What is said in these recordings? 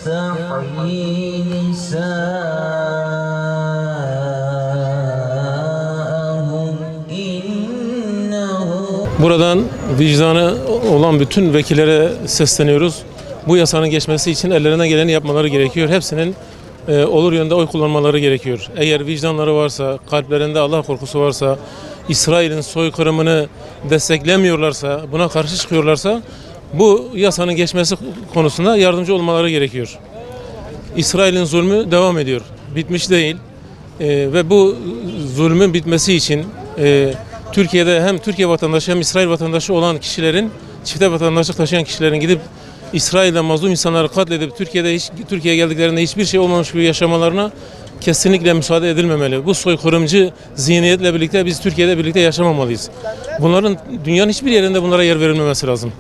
تستحيي نساءهم إنه. Buradan vicdanı olan bütün vekillere sesleniyoruz. Bu yasanın geçmesi için ellerine geleni yapmaları gerekiyor. Hepsinin olur yönde oy kullanmaları gerekiyor. Eğer vicdanları varsa, kalplerinde Allah korkusu varsa, İsrail'in soykırımını desteklemiyorlarsa, buna karşı çıkıyorlarsa bu yasanın geçmesi konusunda yardımcı olmaları gerekiyor. İsrail'in zulmü devam ediyor. Bitmiş değil. Ve bu zulmün bitmesi için Türkiye'de hem Türkiye vatandaşı hem İsrail vatandaşı olan kişilerin, çifte vatandaşlık taşıyan kişilerin gidip İsrail'de mazlum insanları katledip Türkiye'ye geldiklerinde hiçbir şey olmamış gibi yaşamalarına kesinlikle müsaade edilmemeli. Bu soykırımcı zihniyetle birlikte biz Türkiye'de birlikte yaşamamalıyız. Dünyanın hiçbir yerinde bunlara yer verilmemesi lazım.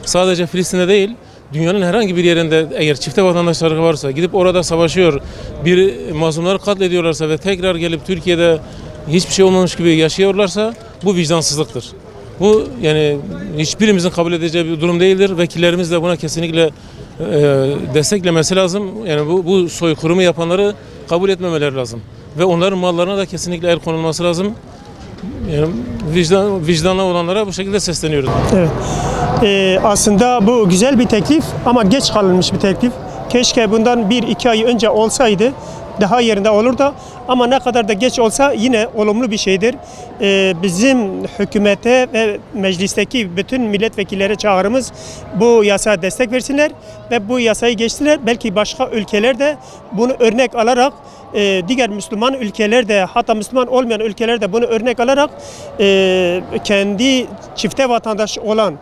Sadece Filistin'de değil, dünyanın herhangi bir yerinde eğer çifte vatandaşları varsa, gidip orada savaşıyor, bir mazlumları katlediyorlarsa ve tekrar gelip Türkiye'de hiçbir şey olmamış gibi yaşıyorlarsa bu vicdansızlıktır. Bu yani hiçbirimizin kabul edeceği bir durum değildir. Vekillerimiz de buna kesinlikle desteklemesi lazım. Yani bu soykırımı yapanları kabul etmemeleri lazım. Ve onların mallarına da kesinlikle el konulması lazım. Yani vicdanlı olanlara bu şekilde sesleniyoruz. Evet. Aslında bu güzel bir teklif ama geç kalınmış bir teklif. Keşke bundan 1-2 ay önce olsaydı daha yerinde olurdu. Ama ne kadar da geç olsa yine olumlu bir şeydir. Bizim hükümete ve meclisteki bütün milletvekillere çağrımız bu yasaya destek versinler ve bu yasayı geçtiler. Belki başka ülkeler de bunu örnek alarak diğer Müslüman ülkelerde hatta Müslüman olmayan ülkelerde bunu örnek alarak kendi çifte vatandaş olan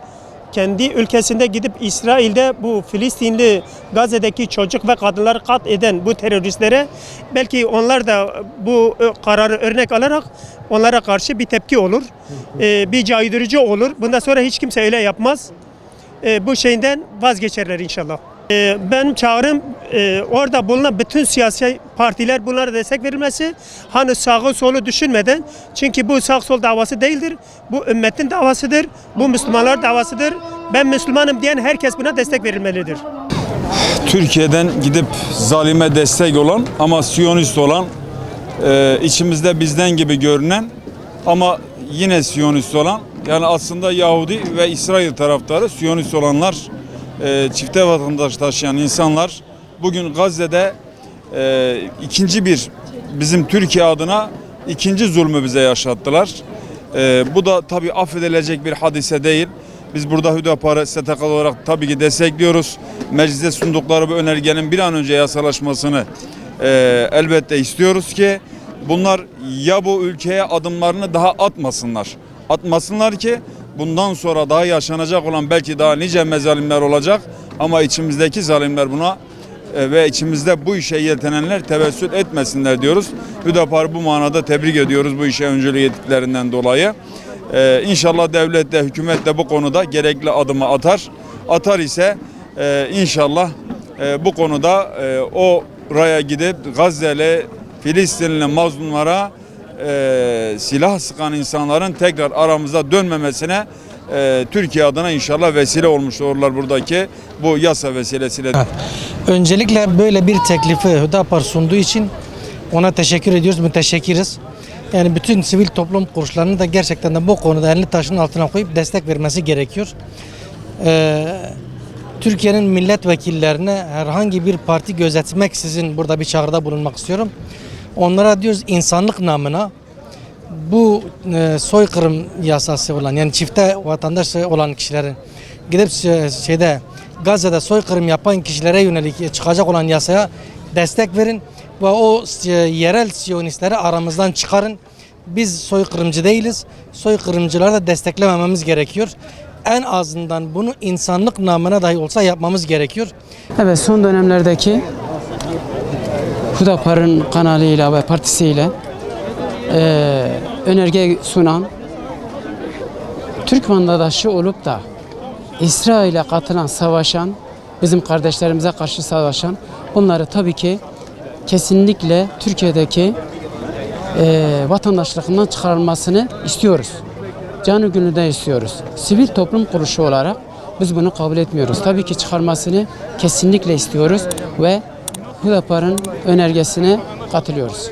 kendi ülkesinde gidip İsrail'de bu Filistinli Gazze'deki çocuk ve kadınları eden bu teröristlere belki onlar da bu kararı örnek alarak onlara karşı bir tepki olur. Bir caydırıcı olur. Bundan sonra hiç kimse öyle yapmaz. Bu şeyden vazgeçerler inşallah. Ben çağrım orada bulunan bütün siyasi partiler bunlara destek verilmesi. Hani sağı solu düşünmeden. Çünkü bu sağ sol davası değildir. Bu ümmetin davasıdır. Bu Müslümanlar davasıdır. Ben Müslümanım diyen herkes buna destek verilmelidir. Türkiye'den gidip zalime destek olan ama Siyonist olan içimizde bizden gibi görünen ama yine Siyonist olan yani aslında Yahudi ve İsrail taraftarı Siyonist olanlar çifte vatandaş taşıyan insanlar bugün Gazze'de ikinci bir bizim Türkiye adına ikinci zulmü bize yaşattılar. Bu da tabii affedilecek bir hadise değil. Biz burada Hüdapar'ı STK olarak tabii ki destekliyoruz. Mecliste sundukları bu önergenin bir an önce yasalaşmasını elbette istiyoruz ki bunlar ya bu ülkeye adımlarını daha atmasınlar. Atmasınlar ki bundan sonra daha yaşanacak olan belki daha nice mezalimler olacak ama içimizdeki zalimler buna ve içimizde bu işe yeltenenler tevessül etmesinler diyoruz. Hüdapar'ı bu manada tebrik ediyoruz bu işe öncülük ettiklerinden dolayı. İnşallah devlet de hükümet de bu konuda gerekli adımı atar. Atar ise inşallah bu konuda oraya gidip Gazze'li, Filistinli mazlumlara silah sıkan insanların tekrar aramıza dönmemesine Türkiye adına inşallah vesile olmuş olurlar buradaki bu yasa vesilesiyle. Öncelikle böyle bir teklifi Hüdapar sunduğu için ona teşekkür ediyoruz, müteşekkiriz. Yani bütün sivil toplum kuruluşlarının da gerçekten de bu konuda elini taşın altına koyup destek vermesi gerekiyor. Türkiye'nin milletvekillerine herhangi bir parti gözetmeksizin burada bir çağrıda bulunmak istiyorum. Onlara diyoruz insanlık namına bu soykırım yasası olan yani çifte vatandaş olan kişilerin gidip Gazze'de soykırım yapan kişilere yönelik çıkacak olan yasaya destek verin ve o yerel Siyonistleri aramızdan çıkarın. Biz soykırımcı değiliz. Soykırımcıları da desteklemememiz gerekiyor. En azından bunu insanlık namına dahi olsa yapmamız gerekiyor. Evet, son dönemlerdeki Hüdapar'ın kanalıyla ve partisiyle önerge sunan Türk vatandaşı olup da İsrail'e katılan, savaşan, bizim kardeşlerimize karşı savaşan bunları tabii ki kesinlikle Türkiye'deki vatandaşlıktan çıkarılmasını istiyoruz. Canı gönülden istiyoruz. Sivil toplum kuruluşu olarak biz bunu kabul etmiyoruz. Tabii ki çıkarmasını kesinlikle istiyoruz. ve Hüdapar'ın önergesine katılıyoruz.